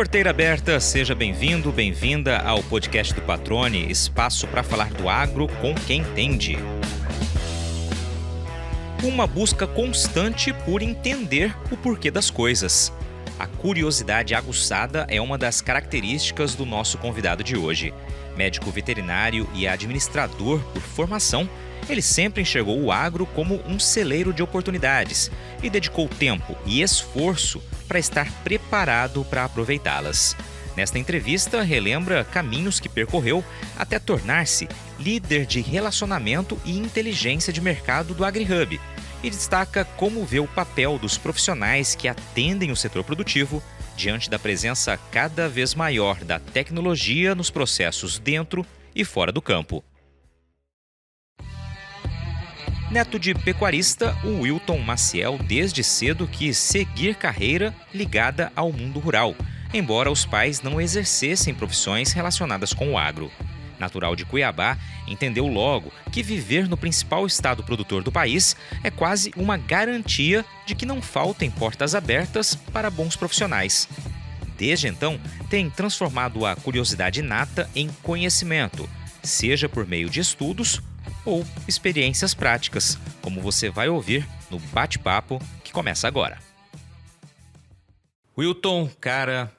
Porteira aberta, seja bem-vindo, bem-vinda ao podcast do Patrone, espaço para falar do agro com quem entende. Uma busca constante por entender o porquê das coisas. A curiosidade aguçada é uma das características do nosso convidado de hoje. Médico veterinário e administrador por formação, ele sempre enxergou o agro como um celeiro de oportunidades e dedicou tempo e esforço para estar preparado para aproveitá-las. Nesta entrevista, relembra caminhos que percorreu até tornar-se líder de relacionamento e inteligência de mercado do AgriHub e destaca como vê o papel dos profissionais que atendem o setor produtivo diante da presença cada vez maior da tecnologia nos processos dentro e fora do campo. Neto de pecuarista, o Wilton Maciel desde cedo quis seguir carreira ligada ao mundo rural, embora os pais não exercessem profissões relacionadas com o agro. Natural de Cuiabá, entendeu logo que viver no principal estado produtor do país é quase uma garantia de que não faltem portas abertas para bons profissionais. Desde então, tem transformado a curiosidade inata em conhecimento, seja por meio de estudos ou experiências práticas, como você vai ouvir no bate-papo que começa agora. Wilton, cara,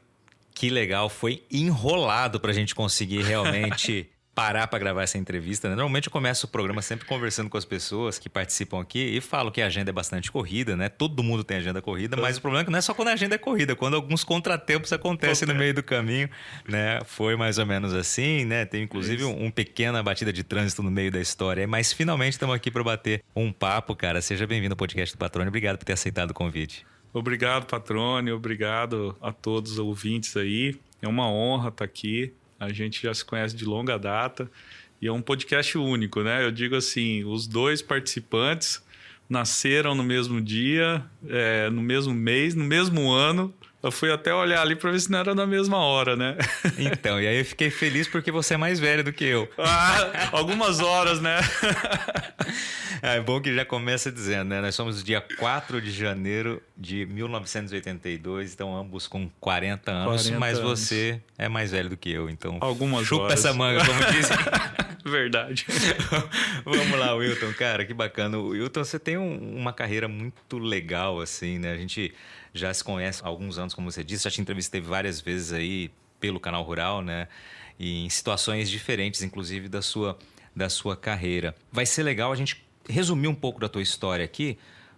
que legal, foi enrolado para a gente conseguir realmente parar para gravar essa entrevista, né? Normalmente eu começo o programa sempre conversando com as pessoas que participam aqui e falo que a agenda é bastante corrida, né? Todo mundo tem agenda corrida, mas o problema é que não é só quando a agenda é corrida, quando alguns contratempos acontecem no meio do caminho, né? Foi mais ou menos assim, né? Tem inclusive uma pequena batida de trânsito no meio da história, mas finalmente estamos aqui para bater um papo, cara. Seja bem-vindo ao podcast do Patrone, obrigado por ter aceitado o convite. Obrigado, Patrone, obrigado a todos os ouvintes aí. É uma honra estar aqui. A gente já se conhece de longa data e é um podcast único, né? Eu digo assim, os dois participantes nasceram no mesmo dia, no mesmo mês, no mesmo ano. Eu fui até olhar ali para ver se não era na mesma hora, né? Então, e aí eu fiquei feliz porque você é mais velho do que eu. Algumas horas, né? É bom que já começa dizendo, né? Nós somos dia 4 de janeiro de 1982, então ambos com 40 anos, mas você é mais velho do que eu, então algumas chupa horas. Essa manga, como dizem. Verdade. Vamos lá, Wilton, cara, que bacana. Wilton, você tem uma carreira muito legal, assim, né? A gente já se conhece há alguns anos, como você disse, já te entrevistei várias vezes aí pelo Canal Rural, né? E em situações diferentes, inclusive, da sua carreira. Vai ser legal a gente resumir um pouco da tua história aqui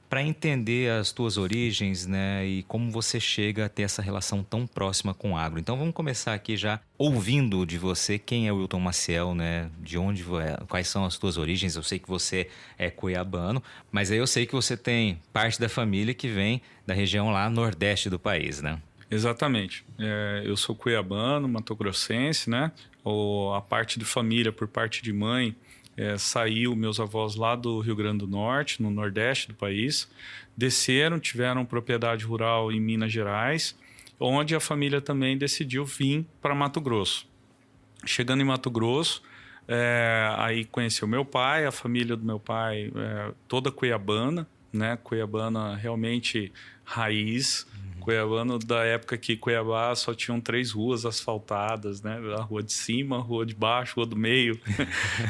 para entender as tuas origens, né? E como você chega a ter essa relação tão próxima com o agro. Então vamos começar aqui já ouvindo de você quem é o Wilton Maciel, né? De onde quais são as tuas origens? Eu sei que você é cuiabano, mas aí eu sei que você tem parte da família que vem da região lá nordeste do país, né? Exatamente. Eu sou cuiabano, matogrossense, né? A parte de família, por parte de mãe, saiu meus avós lá do Rio Grande do Norte, no nordeste do país, desceram, tiveram propriedade rural em Minas Gerais, onde a família também decidiu vir para Mato Grosso. Chegando em Mato Grosso, aí conheci o meu pai, a família do meu pai, toda cuiabana, né? Cuiabana realmente raiz, Cuiabano da época que Cuiabá só tinham 3 ruas asfaltadas, né? A rua de cima, a rua de baixo, a rua do meio.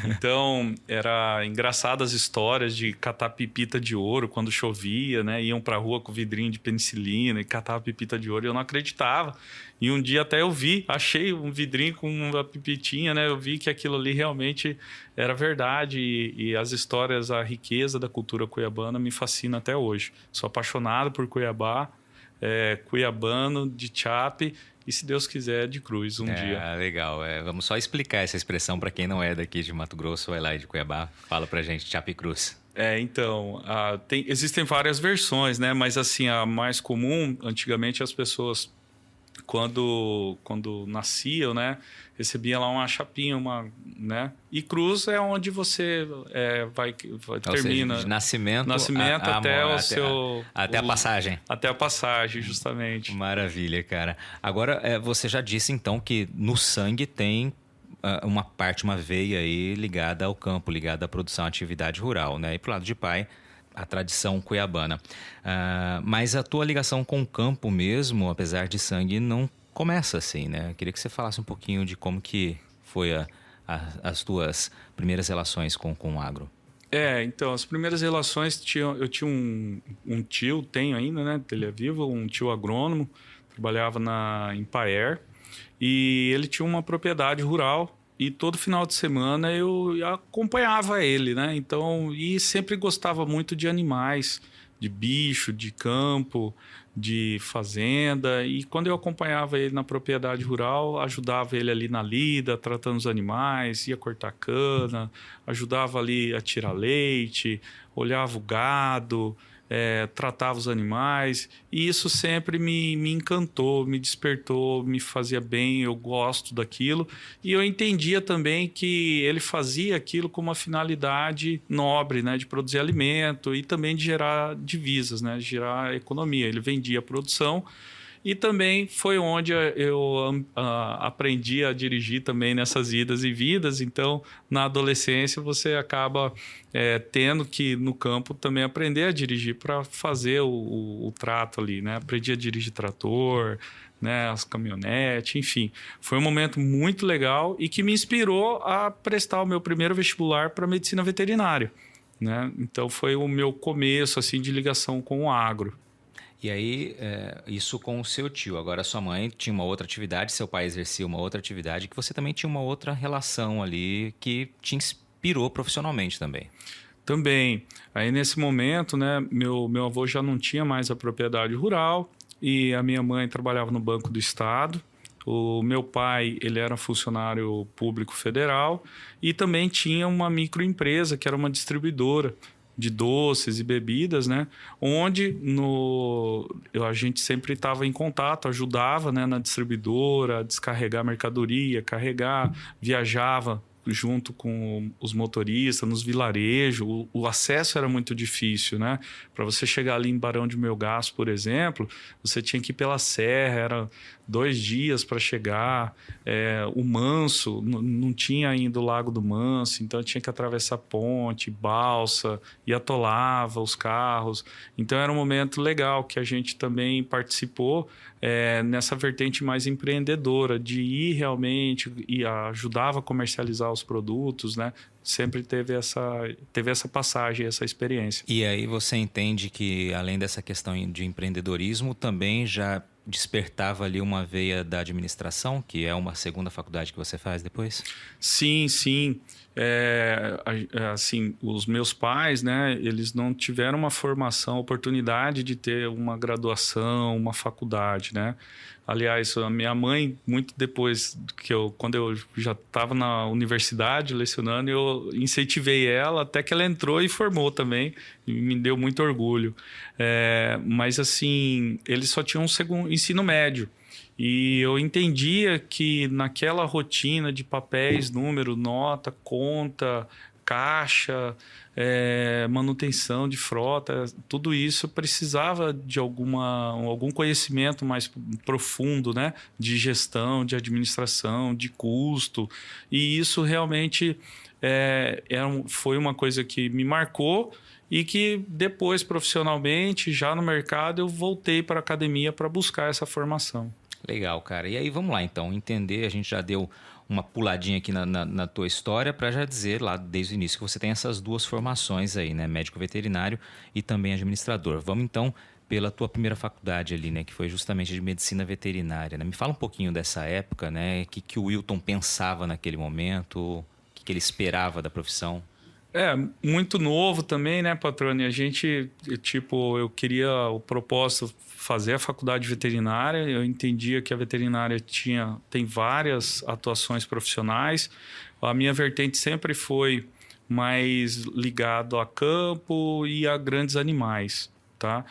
Então, era engraçadas as histórias de catar pepita de ouro quando chovia, né? Iam para a rua com vidrinho de penicilina e catavam pepita de ouro. Eu não acreditava. E um dia até achei um vidrinho com uma pipitinha, né? Eu vi que aquilo ali realmente era verdade e as histórias, a riqueza da cultura cuiabana me fascina até hoje. Sou apaixonado por Cuiabá. Cuiabano, de Chape e, se Deus quiser, de Cruz dia. Legal. Vamos só explicar essa expressão para quem não é daqui de Mato Grosso, vai lá de Cuiabá. Fala pra gente, Chape e Cruz. Então, existem várias versões, né? Mas assim, a mais comum, antigamente as pessoas, quando nasciam, né? Recebia lá uma chapinha, né? E Cruz é onde você termina. Seja, de nascimento até a passagem. Até a passagem, justamente. Maravilha, cara. Agora, você já disse, então, que no sangue tem uma veia aí ligada ao campo, ligada à produção, à atividade rural, né? E pro lado de pai, a tradição cuiabana. Mas a tua ligação com o campo mesmo, apesar de sangue, não começa assim, né? Eu queria que você falasse um pouquinho de como que foi as tuas primeiras relações com o agro. Então, as primeiras relações, eu tinha um tio, tenho ainda, né? Ele é vivo, um tio agrônomo, trabalhava em Paer, e ele tinha uma propriedade rural, e todo final de semana eu acompanhava ele, né? Então, e sempre gostava muito de animais, de bicho, de campo, de fazenda. E quando eu acompanhava ele na propriedade rural, ajudava ele ali na lida, tratando os animais, ia cortar cana, ajudava ali a tirar leite, olhava o gado, tratava os animais. E isso sempre me encantou, me despertou, me fazia bem, eu gosto daquilo. E eu entendia também que ele fazia aquilo com uma finalidade nobre, né, de produzir alimento e também de gerar divisas, né, de gerar economia. Ele vendia a produção. E também foi onde eu aprendi a dirigir também nessas idas e vindas. Então, na adolescência, você acaba tendo que, no campo, também aprender a dirigir para fazer o trato ali, né? Aprendi a dirigir trator, né? As caminhonetes, enfim. Foi um momento muito legal e que me inspirou a prestar o meu primeiro vestibular para medicina veterinária, né? Então, foi o meu começo assim, de ligação com o agro. E aí, isso com o seu tio. Agora, sua mãe tinha uma outra atividade, seu pai exercia uma outra atividade, que você também tinha uma outra relação ali que te inspirou profissionalmente também. Também. Aí, nesse momento, né, meu avô já não tinha mais a propriedade rural e a minha mãe trabalhava no Banco do Estado. O meu pai, ele era funcionário público federal e também tinha uma microempresa, que era uma distribuidora de doces e bebidas, né? Onde a gente sempre estava em contato, ajudava, né, na distribuidora, a descarregar mercadoria, carregar, viajava junto com os motoristas, nos vilarejos. O acesso era muito difícil, né? Para você chegar ali em Barão de Melgaço, por exemplo, você tinha que ir pela serra, era 2 dias para chegar. O Manso, não tinha ainda o Lago do Manso, então tinha que atravessar ponte, balsa, e atolava os carros. Então era um momento legal que a gente também participou nessa vertente mais empreendedora, de ir realmente e ajudava a comercializar os produtos, né? Sempre teve essa passagem, essa experiência. E aí você entende que, além dessa questão de empreendedorismo, também já despertava ali uma veia da administração, que é uma segunda faculdade que você faz depois? Sim, sim. Assim, os meus pais, né, eles não tiveram uma formação, oportunidade de ter uma graduação, uma faculdade, né? Aliás, a minha mãe, muito depois quando eu já estava na universidade lecionando, eu incentivei ela até que ela entrou e formou também, e me deu muito orgulho. Mas assim, eles só tinham um segundo ensino médio. E eu entendia que naquela rotina de papéis, número, nota, conta, caixa, manutenção de frota, tudo isso precisava de algum conhecimento mais profundo, né? De gestão, de administração, de custo. E isso realmente foi uma coisa que me marcou e que depois, profissionalmente, já no mercado, eu voltei para a academia para buscar essa formação. Legal, cara. E aí vamos lá então, entender, a gente já deu uma puladinha aqui na tua história para já dizer lá desde o início que você tem essas duas formações aí, né? Médico veterinário e também administrador. Vamos então pela tua primeira faculdade ali, né? Que foi justamente de medicina veterinária, né? Me fala um pouquinho dessa época, né? O que o Wilton pensava naquele momento, o que ele esperava da profissão. Muito novo também, né, patrone? A gente, eu queria o propósito fazer a faculdade veterinária. Eu entendia que a veterinária tem várias atuações profissionais. A minha vertente sempre foi mais ligado a campo e a grandes animais, tá?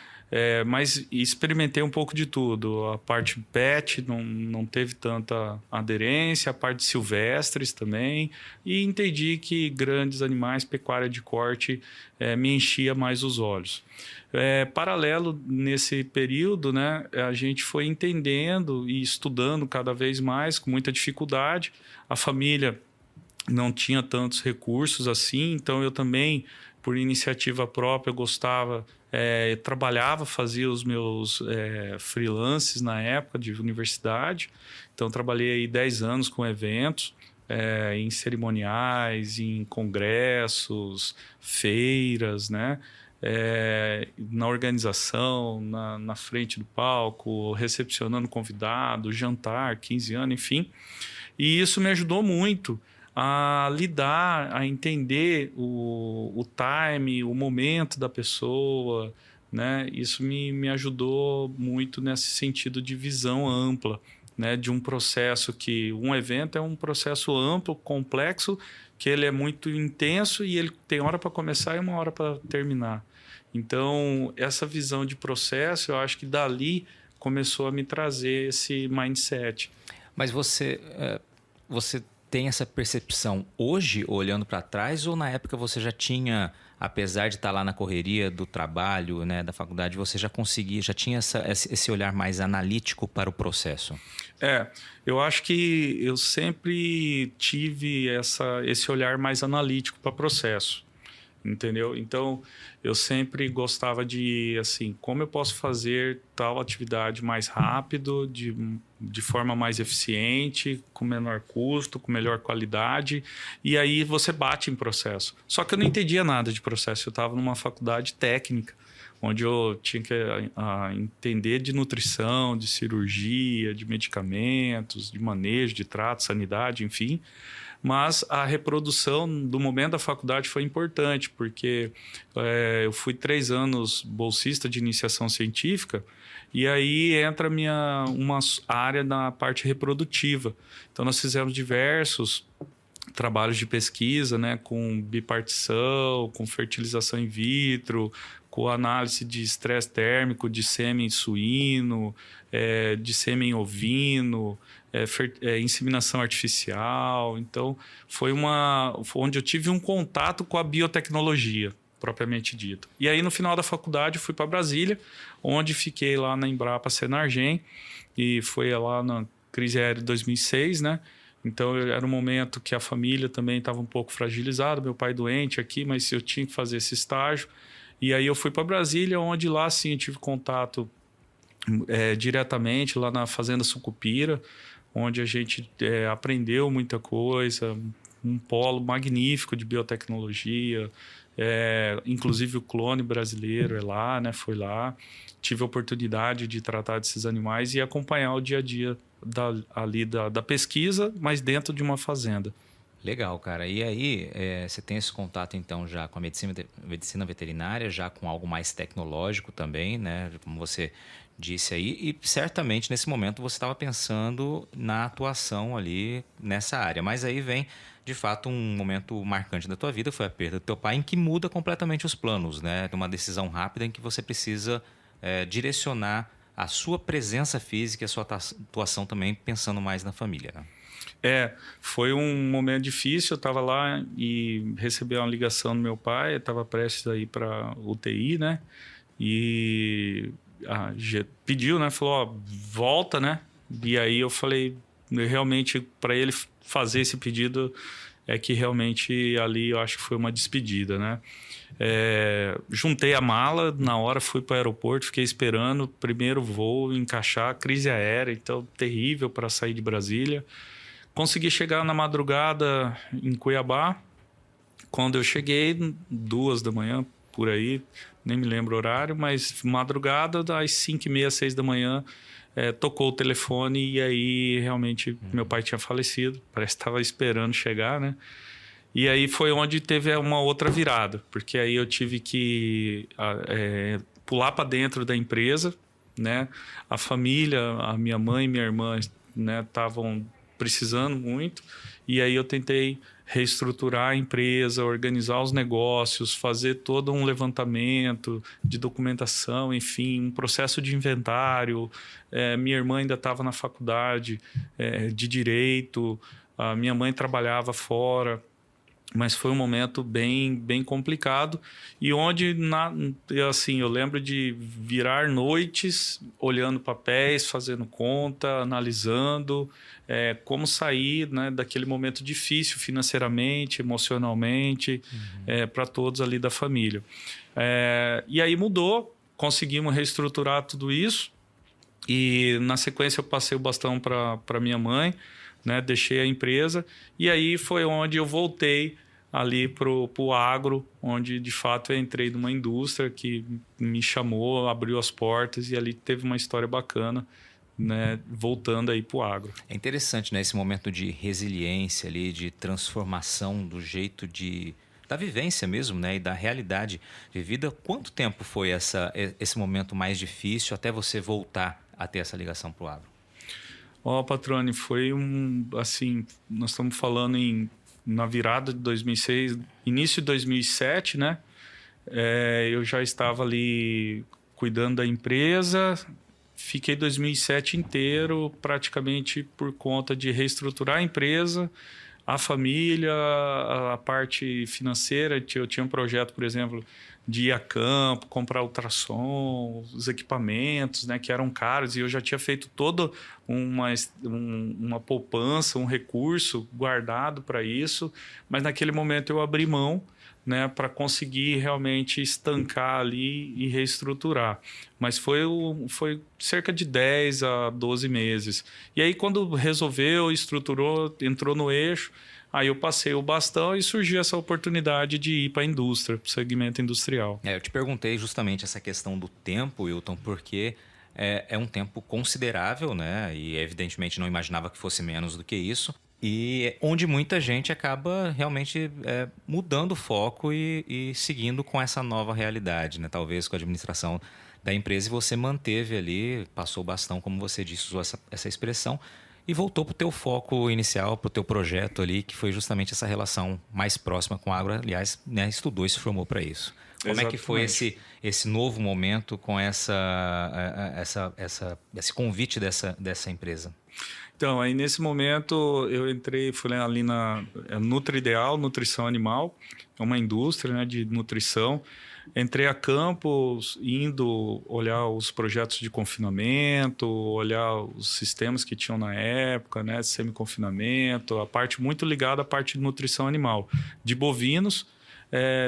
Mas experimentei um pouco de tudo. A parte pet não teve tanta aderência, a parte silvestres também. E entendi que grandes animais, pecuária de corte, me enchia mais os olhos. Paralelo nesse período, né, a gente foi entendendo e estudando cada vez mais, com muita dificuldade. A família não tinha tantos recursos assim, então eu também por iniciativa própria, eu gostava, trabalhava, fazia os meus freelances na época de universidade. Então, trabalhei aí 10 anos com eventos, em cerimoniais, em congressos, feiras, né? Na organização, na frente do palco, recepcionando convidado, jantar, 15 anos, enfim. E isso me ajudou muito a lidar, a entender o time, o momento da pessoa, né? Isso me ajudou muito nesse sentido de visão ampla, né? De um processo que... Um evento é um processo amplo, complexo, que ele é muito intenso e ele tem hora para começar e uma hora para terminar. Então, essa visão de processo, eu acho que dali começou a me trazer esse mindset. Mas você tem essa percepção hoje, olhando para trás, ou na época você já tinha, apesar de estar lá na correria do trabalho, né, da faculdade, você já tinha esse olhar mais analítico para o processo? Eu acho que eu sempre tive esse olhar mais analítico para o processo. Entendeu? Então, eu sempre gostava de, assim, como eu posso fazer tal atividade mais rápido, de forma mais eficiente, com menor custo, com melhor qualidade, e aí você bate em processo. Só que eu não entendia nada de processo, eu estava numa faculdade técnica, onde eu tinha que entender de nutrição, de cirurgia, de medicamentos, de manejo, de trato, sanidade, enfim. Mas a reprodução do momento da faculdade foi importante, porque eu fui 3 anos bolsista de iniciação científica, e aí entra uma área na parte reprodutiva. Então, nós fizemos diversos trabalhos de pesquisa, né, com bipartição, com fertilização in vitro, com análise de estresse térmico de sêmen suíno, de sêmen ovino, inseminação artificial. Então, foi onde eu tive um contato com a biotecnologia, propriamente dita. E aí, no final da faculdade, eu fui para Brasília, onde fiquei lá na Embrapa Senargem, e foi lá na crise aérea de 2006, né? Então, era um momento que a família também estava um pouco fragilizada, meu pai doente aqui, mas eu tinha que fazer esse estágio. E aí eu fui para Brasília, onde lá sim eu tive contato diretamente, lá na Fazenda Sucupira, onde a gente aprendeu muita coisa, um polo magnífico de biotecnologia, inclusive o clone brasileiro lá, né, foi lá. Tive a oportunidade de tratar desses animais e acompanhar o dia a dia da pesquisa, mas dentro de uma fazenda. Legal, cara. E aí, você tem esse contato, então, já com a medicina veterinária, já com algo mais tecnológico também, né? Como você disse aí. E certamente, nesse momento, você estava pensando na atuação ali nessa área. Mas aí vem, de fato, um momento marcante da tua vida, foi a perda do teu pai, em que muda completamente os planos, né? Uma decisão rápida em que você precisa direcionar a sua presença física e a sua atuação também, pensando mais na família, né? Foi um momento difícil. Eu estava lá e recebi uma ligação do meu pai, eu estava prestes a ir para UTI, né? E pediu, né? Falou, ó, volta, né? E aí eu falei, realmente, para ele fazer esse pedido, que realmente ali eu acho que foi uma despedida, né? Juntei a mala, na hora fui para o aeroporto, fiquei esperando, primeiro voo, encaixar, crise aérea, então terrível para sair de Brasília. Consegui chegar na madrugada em Cuiabá. Quando eu cheguei, 2 da manhã, por aí, nem me lembro o horário, mas madrugada, às 5h30, 6 da manhã, tocou o telefone e aí realmente meu pai tinha falecido. Parece que estava esperando chegar, né? E aí foi onde teve uma outra virada, porque aí eu tive que pular para dentro da empresa, né? A família, a minha mãe e minha irmã, né, estavam precisando muito, e aí eu tentei reestruturar a empresa, organizar os negócios, fazer todo um levantamento de documentação, enfim, um processo de inventário. Minha irmã ainda estava na faculdade de Direito, a minha mãe trabalhava fora, mas foi um momento bem complicado e onde, assim, eu lembro de virar noites olhando papéis, fazendo conta, analisando como sair, né, daquele momento difícil financeiramente, emocionalmente, para todos ali da família. E aí mudou, conseguimos reestruturar tudo isso e na sequência eu passei o bastão para minha mãe, né, deixei a empresa e aí foi onde eu voltei ali pro agro, onde de fato eu entrei numa indústria que me chamou, abriu as portas e ali teve uma história bacana, né, voltando aí pro agro. É interessante, né, esse momento de resiliência ali, de transformação do jeito da vivência mesmo, né, e da realidade vivida. Quanto tempo foi esse momento mais difícil até você voltar a ter essa ligação pro agro? Patrone, foi assim, nós estamos falando na virada de 2006, início de 2007, né? Eu já estava ali cuidando da empresa, fiquei 2007 inteiro praticamente por conta de reestruturar a empresa, a família, a parte financeira. Eu tinha um projeto, por exemplo, de ir a campo, comprar ultrassom, os equipamentos, né, que eram caros, e eu já tinha feito toda uma poupança, um recurso guardado para isso, mas naquele momento eu abri mão, né, para conseguir realmente estancar ali e reestruturar. Mas foi cerca de 10 a 12 meses. E aí quando resolveu, estruturou, entrou no eixo, aí eu passei o bastão e surgiu essa oportunidade de ir para a indústria, para o segmento industrial. Eu te perguntei justamente essa questão do tempo, Wilton, porque é um tempo considerável, né? E evidentemente não imaginava que fosse menos do que isso. E onde muita gente acaba realmente mudando o foco e seguindo com essa nova realidade, né? Talvez com a administração da empresa, e você manteve ali, passou o bastão, como você disse, usou essa expressão, e voltou para o teu foco inicial, para o teu projeto ali, que foi justamente essa relação mais próxima com a agro. Aliás, né, estudou e se formou para isso. Como Exatamente. É que foi esse novo momento com esse convite dessa empresa? Então, aí nesse momento eu fui ali na NutriIdeal, Nutrição Animal, é uma indústria, né, de nutrição. Entrei a campo, indo olhar os projetos de confinamento, olhar os sistemas que tinham na época, né, semi-confinamento, a parte muito ligada à parte de nutrição animal, de bovinos,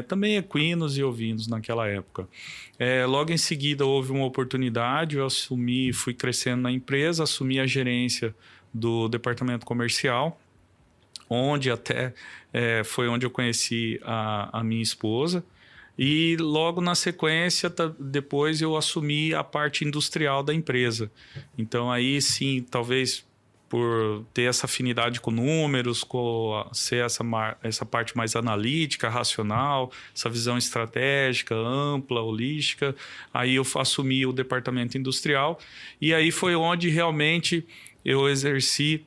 também equinos e ovinos naquela época. Logo em seguida houve uma oportunidade, eu fui crescendo na empresa, assumi a gerência do departamento comercial, onde até foi onde eu conheci a minha esposa. E logo na sequência, depois eu assumi a parte industrial da empresa. Então aí sim, talvez por ter essa afinidade com números, ser essa parte mais analítica, racional, essa visão estratégica, ampla, holística, aí eu assumi o departamento industrial e aí foi onde realmente eu exerci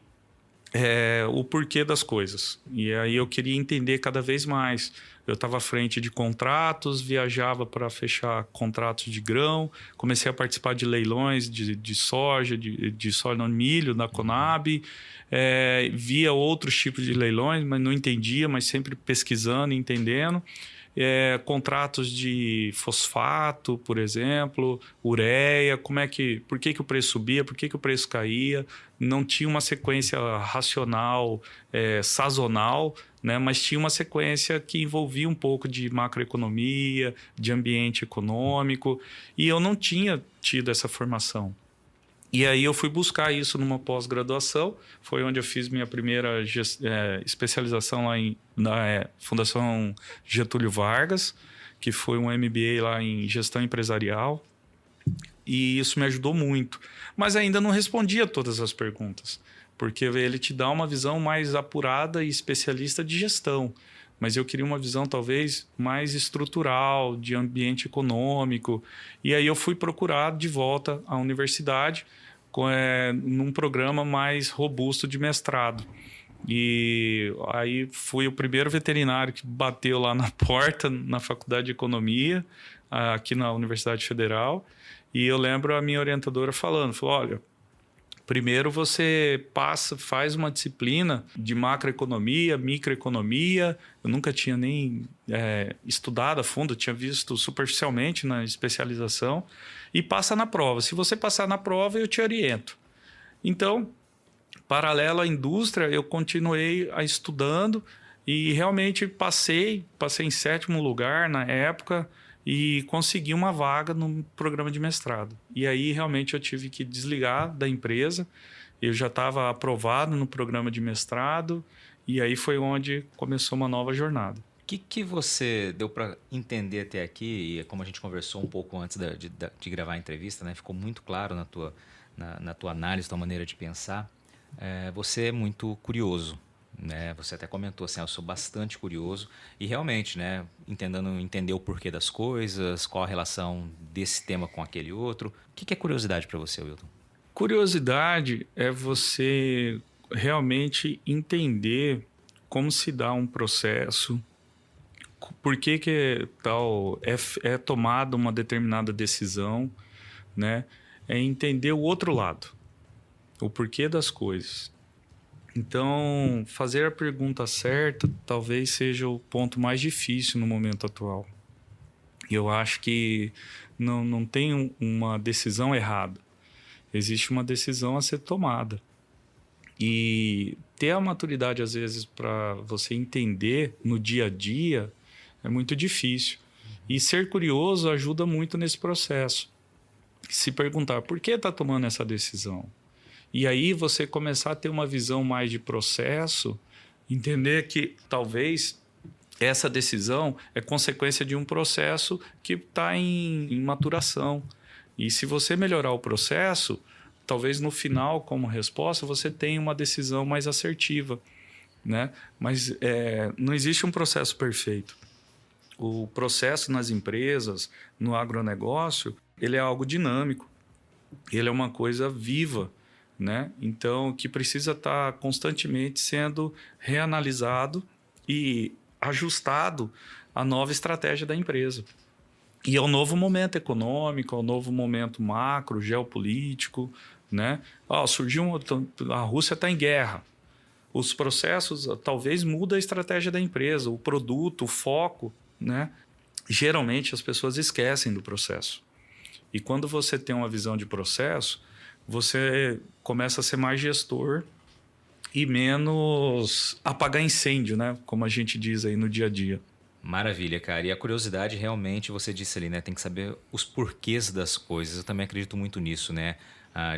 o porquê das coisas. E aí eu queria entender cada vez mais. Eu estava à frente de contratos, viajava para fechar contratos de grão, comecei a participar de leilões de soja, de soja não, milho, da Conab, via outros tipos de leilões, mas não entendia, mas sempre pesquisando e entendendo. Contratos de fosfato, por exemplo, ureia, por que o preço subia, por que o preço caía, não tinha uma sequência racional, sazonal, né? Mas tinha uma sequência que envolvia um pouco de macroeconomia, de ambiente econômico, e eu não tinha tido essa formação. E aí eu fui buscar isso numa pós-graduação, foi onde eu fiz minha primeira especialização lá na Fundação Getúlio Vargas, que foi um MBA lá em gestão empresarial, e isso me ajudou muito. Mas ainda não respondia todas as perguntas, porque ele te dá uma visão mais apurada e especialista de gestão, mas eu queria uma visão talvez mais estrutural, de ambiente econômico. E aí eu fui procurar de volta a universidade num programa mais robusto de mestrado. E aí fui o primeiro veterinário que bateu lá na porta, na Faculdade de Economia, aqui na Universidade Federal. E eu lembro a minha orientadora falou, olha, Primeiro você faz uma disciplina de macroeconomia, microeconomia. Eu nunca tinha nem estudado a fundo, tinha visto superficialmente na especialização. E passa na prova. Se você passar na prova, eu te oriento. Então, paralelo à indústria, eu continuei estudando e realmente passei em 7º lugar na época e consegui uma vaga no programa de mestrado. E aí realmente eu tive que desligar da empresa. Eu já estava aprovado no programa de mestrado e aí foi onde começou uma nova jornada. O que você deu para entender até aqui, e como a gente conversou um pouco antes de gravar a entrevista, né? Ficou muito claro na tua análise, tua maneira de pensar. Você é muito curioso, né? Você até comentou assim, eu sou bastante curioso e realmente, né? Entender o porquê das coisas, qual a relação desse tema com aquele outro. O que é curiosidade para você, Wilton? Curiosidade é você realmente entender como se dá um processo, por que tal é tomada uma determinada decisão, né? É entender o outro lado, o porquê das coisas. Então, fazer a pergunta certa talvez seja o ponto mais difícil no momento atual. Eu acho que não tem uma decisão errada. Existe uma decisão a ser tomada. E ter a maturidade, às vezes, para você entender no dia a dia é muito difícil. E ser curioso ajuda muito nesse processo. Se perguntar por que está tomando essa decisão. E aí você começar a ter uma visão mais de processo, entender que talvez essa decisão é consequência de um processo que está em maturação. E se você melhorar o processo, talvez no final, como resposta, você tenha uma decisão mais assertiva, né? Mas não existe um processo perfeito. O processo nas empresas, no agronegócio, ele é algo dinâmico. Ele é uma coisa viva, né? Então, que precisa estar constantemente sendo reanalisado e ajustado à nova estratégia da empresa. E ao novo momento econômico, ao novo momento macro, geopolítico, né? A Rússia está em guerra. Os processos talvez mudem a estratégia da empresa, o produto, o foco, né? Geralmente as pessoas esquecem do processo. E quando você tem uma visão de processo, você começa a ser mais gestor e menos apagar incêndio, né? Como a gente diz aí no dia a dia. Maravilha, cara. E a curiosidade realmente, você disse ali, né? Tem que saber os porquês das coisas. Eu também acredito muito nisso, né?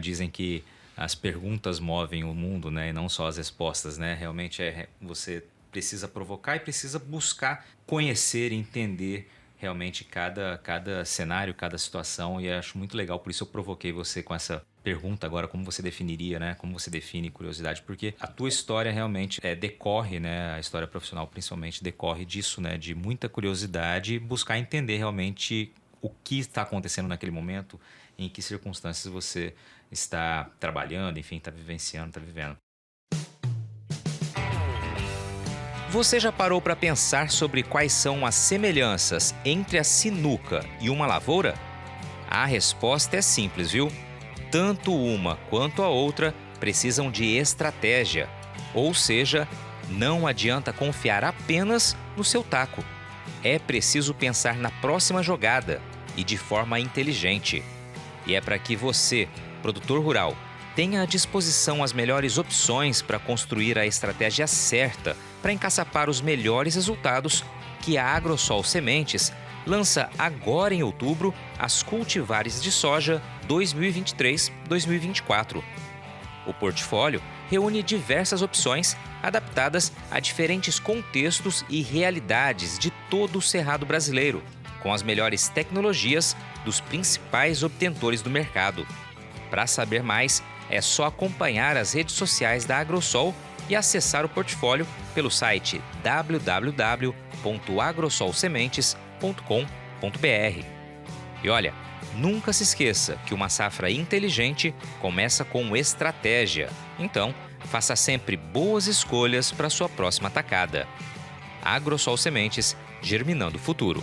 Dizem que as perguntas movem o mundo, né? E não só as respostas, né? Realmente você precisa provocar e precisa buscar conhecer e entender realmente cada cenário, cada situação. E acho muito legal, por isso eu provoquei você com essa pergunta agora, como você definiria, né? Como você define curiosidade, porque a tua história realmente decorre, né? A história profissional principalmente decorre disso, né? De muita curiosidade, buscar entender realmente o que está acontecendo naquele momento, em que circunstâncias você está trabalhando, enfim, está vivenciando, está vivendo. Você já parou para pensar sobre quais são as semelhanças entre a sinuca e uma lavoura? A resposta é simples, viu? Tanto uma quanto a outra precisam de estratégia, ou seja, não adianta confiar apenas no seu taco. É preciso pensar na próxima jogada e de forma inteligente. E é para que você, produtor rural, tenha à disposição as melhores opções para construir a estratégia certa para encaçapar os melhores resultados que a Agrosol Sementes lança agora em outubro as cultivares de soja 2023-2024. O portfólio reúne diversas opções adaptadas a diferentes contextos e realidades de todo o cerrado brasileiro, com as melhores tecnologias dos principais obtentores do mercado. Para saber mais, é só acompanhar as redes sociais da Agrosol e acessar o portfólio pelo site www.agrosolsementes.com.br. E olha, nunca se esqueça que uma safra inteligente começa com estratégia. Então, faça sempre boas escolhas para sua próxima tacada. Agrosol Sementes, germinando o futuro.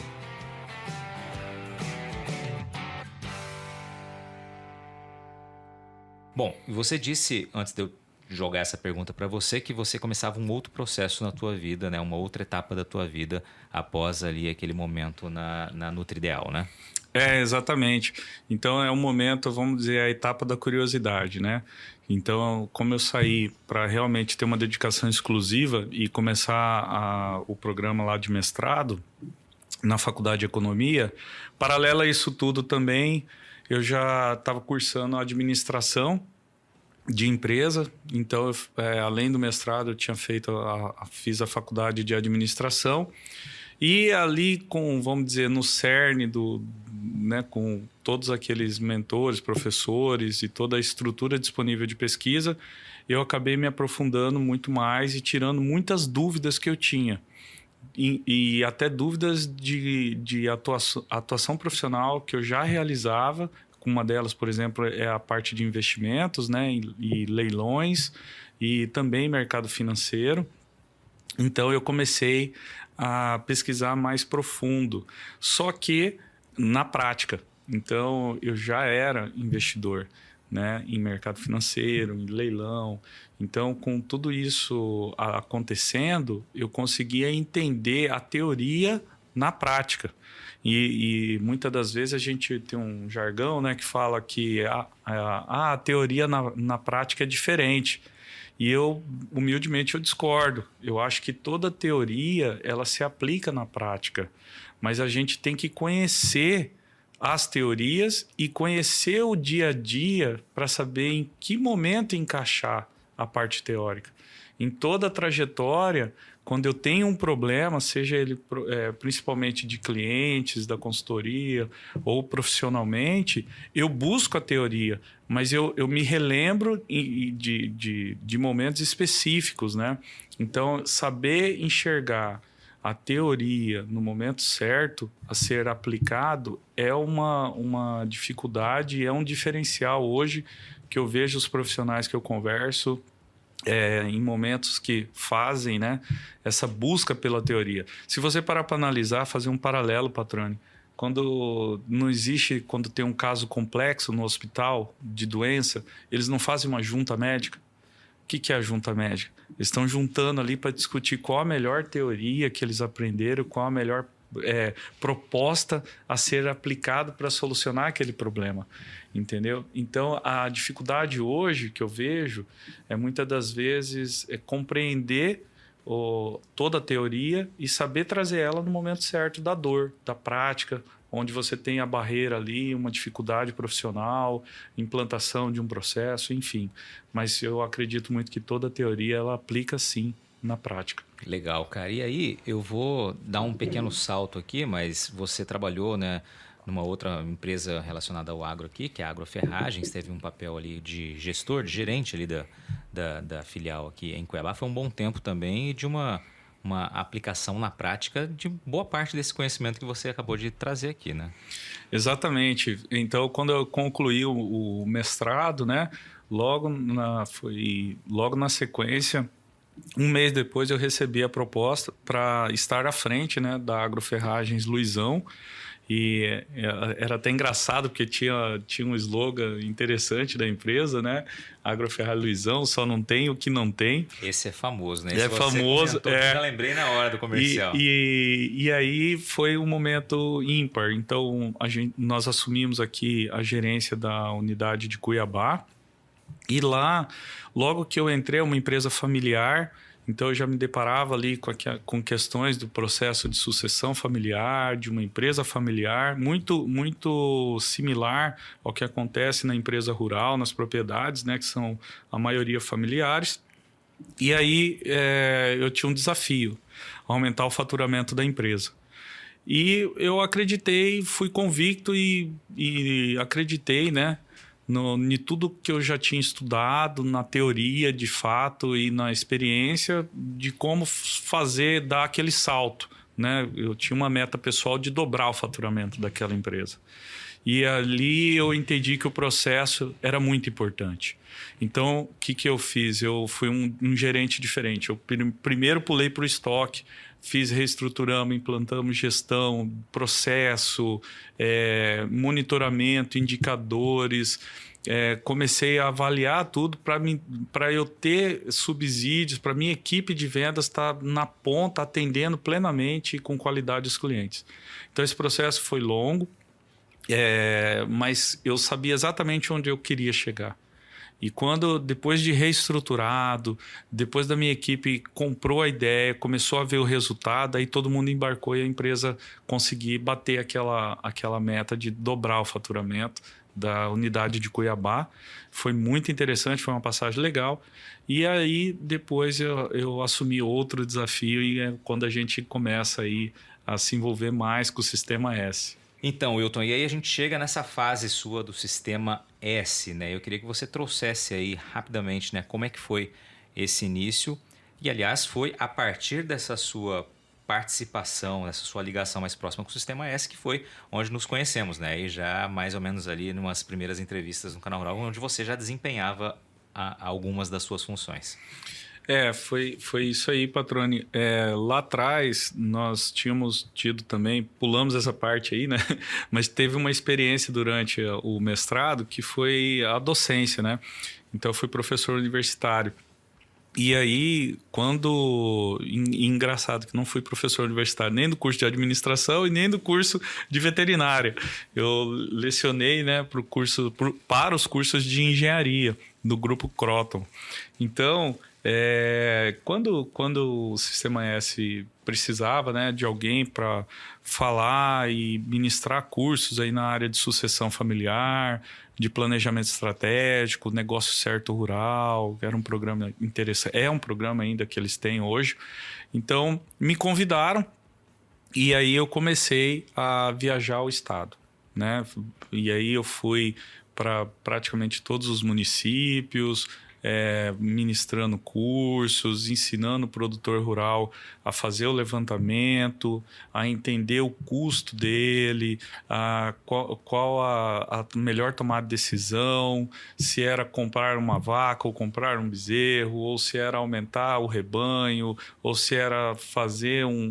Bom, você disse, antes de eu jogar essa pergunta para você, que você começava um outro processo na tua vida, né? Uma outra etapa da tua vida após ali aquele momento na Nutrideal, né? Exatamente. Então é um momento, vamos dizer, a etapa da curiosidade, né? Então, como eu saí para realmente ter uma dedicação exclusiva e começar o programa lá de mestrado na Faculdade de Economia, paralela a isso tudo também, eu já estava cursando administração de empresa. Então, além do mestrado, eu tinha fiz a faculdade de administração. E ali, vamos dizer, no cerne né, com todos aqueles mentores, professores e toda a estrutura disponível de pesquisa, eu acabei me aprofundando muito mais e tirando muitas dúvidas que eu tinha. E até dúvidas de atuação profissional que eu já realizava. Uma delas, por exemplo, é a parte de investimentos, né, e leilões, e também mercado financeiro. Então, eu comecei a pesquisar mais profundo, só que na prática. Então, eu já era investidor, né, em mercado financeiro, em leilão. Então, com tudo isso acontecendo, eu conseguia entender a teoria na prática. E muitas das vezes a gente tem um jargão, né, que fala que a teoria na prática é diferente. E humildemente, eu discordo. Eu acho que toda teoria, ela se aplica na prática. Mas a gente tem que conhecer as teorias e conhecer o dia a dia para saber em que momento encaixar a parte teórica. Em toda a trajetória, quando eu tenho um problema, seja ele principalmente de clientes, da consultoria ou profissionalmente, eu busco a teoria, mas eu me relembro de momentos específicos, né? Então, saber enxergar a teoria no momento certo a ser aplicado é uma dificuldade, é um diferencial hoje que eu vejo os profissionais que eu converso em momentos que fazem, né, essa busca pela teoria. Se você parar para analisar, fazer um paralelo, Patrone, quando tem um caso complexo no hospital de doença, eles não fazem uma junta médica. O que é a junta médica? Eles estão juntando ali para discutir qual a melhor teoria que eles aprenderam, qual a melhor proposta a ser aplicado para solucionar aquele problema, entendeu? Então, a dificuldade hoje que eu vejo muitas das vezes compreender toda a teoria e saber trazer ela no momento certo da dor, da prática, onde você tem a barreira ali, uma dificuldade profissional, implantação de um processo, enfim. Mas eu acredito muito que toda a teoria ela aplica sim na prática. Legal, cara. E aí, eu vou dar um pequeno salto aqui, mas você trabalhou, né, numa outra empresa relacionada ao agro aqui, que é a Agroferragens, teve um papel ali de gestor, de gerente ali da filial aqui em Cuiabá. Foi um bom tempo também e de uma aplicação na prática de boa parte desse conhecimento que você acabou de trazer aqui, né? Exatamente. Então, quando eu concluí o mestrado, né, logo na sequência, um mês depois eu recebi a proposta para estar à frente, né, da Agroferragens Luizão. E era até engraçado porque tinha um slogan interessante da empresa, né? Agroferragens Luizão, só não tem o que não tem. Esse é famoso, né? É famoso. Eu já lembrei na hora do comercial. E aí foi um momento ímpar. Então nós assumimos aqui a gerência da unidade de Cuiabá. E lá, logo que eu entrei, é uma empresa familiar, então eu já me deparava ali com questões do processo de sucessão familiar, de uma empresa familiar, muito, muito similar ao que acontece na empresa rural, nas propriedades, né, que são a maioria familiares. E aí eu tinha um desafio, aumentar o faturamento da empresa. E eu acreditei, fui convicto e acreditei, né, em tudo que eu já tinha estudado, na teoria de fato e na experiência de como dar aquele salto, né? Eu tinha uma meta pessoal de dobrar o faturamento daquela empresa. E ali eu entendi que o processo era muito importante. Então, o que eu fiz? Eu fui um gerente diferente. Eu primeiro pulei para o estoque, reestruturamos, implantamos gestão, processo, monitoramento, indicadores. comecei a avaliar tudo para eu ter subsídios, para minha equipe de vendas estar na ponta, atendendo plenamente e com qualidade os clientes. Então, esse processo foi longo, mas eu sabia exatamente onde eu queria chegar. E depois de reestruturado, depois da minha equipe comprou a ideia, começou a ver o resultado, aí todo mundo embarcou e a empresa conseguiu bater aquela meta de dobrar o faturamento da unidade de Cuiabá. Foi muito interessante, foi uma passagem legal. E aí depois eu assumi outro desafio e é quando a gente começa aí a se envolver mais com o Sistema S. Então, Wilton, e aí a gente chega nessa fase sua do Sistema S, né? Eu queria que você trouxesse aí rapidamente, né, como é que foi esse início. E, aliás, foi a partir dessa sua participação, dessa sua ligação mais próxima com o Sistema S, que foi onde nos conhecemos, né? E já mais ou menos ali em umas primeiras entrevistas no Canal Rural, onde você já desempenhava algumas das suas funções. Foi isso aí, Patrone. Lá atrás, nós tínhamos tido também, pulamos essa parte aí, né? Mas teve uma experiência durante o mestrado que foi a docência, né? Então, eu fui professor universitário. E aí, engraçado que não fui professor universitário nem do curso de administração e nem do curso de veterinária. Eu lecionei, né, para os cursos de engenharia do Grupo Croton. Então, quando o Sistema S precisava, né, de alguém para falar e ministrar cursos aí na área de sucessão familiar, de planejamento estratégico, negócio certo rural, era um programa interessante, é um programa ainda que eles têm hoje. Então, me convidaram e aí eu comecei a viajar o estado, né? E aí eu fui para praticamente todos os municípios, ministrando cursos, ensinando o produtor rural a fazer o levantamento, a entender o custo dele, qual a melhor tomada de decisão, se era comprar uma vaca ou comprar um bezerro, ou se era aumentar o rebanho, ou se era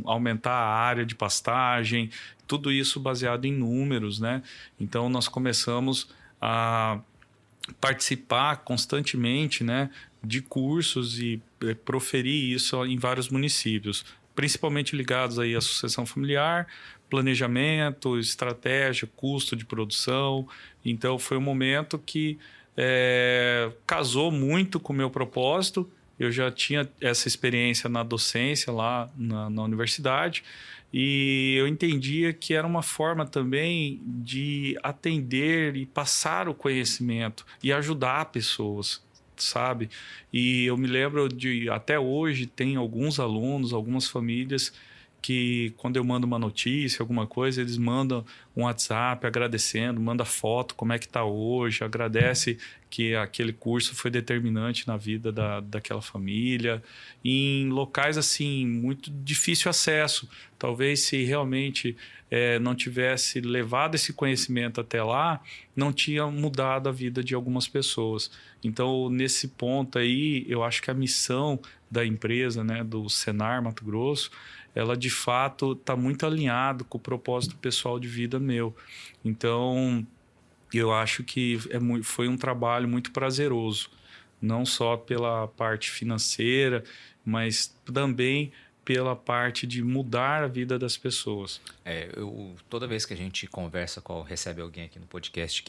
aumentar a área de pastagem, tudo isso baseado em números, né? Então nós começamos a participar constantemente, né, de cursos e proferir isso em vários municípios, principalmente ligados aí à sucessão familiar, planejamento, estratégia, custo de produção. Então foi um momento que casou muito com o meu propósito. Eu já tinha essa experiência na docência lá na universidade e eu entendia que era uma forma também de atender e passar o conhecimento e ajudar pessoas, sabe? E eu me lembro até hoje, tem alguns alunos, algumas famílias que quando eu mando uma notícia, alguma coisa, eles mandam um WhatsApp agradecendo, manda foto, como é que está hoje, agradece que aquele curso foi determinante na vida daquela família. E em locais assim, muito difícil acesso. Talvez se realmente não tivesse levado esse conhecimento até lá, não tinha mudado a vida de algumas pessoas. Então, nesse ponto aí, eu acho que a missão da empresa, né, do Senar Mato Grosso, ela de fato está muito alinhado com o propósito pessoal de vida meu. Então, eu acho que foi um trabalho muito prazeroso, não só pela parte financeira, mas também pela parte de mudar a vida das pessoas. Toda vez que a gente conversa recebe alguém aqui no podcast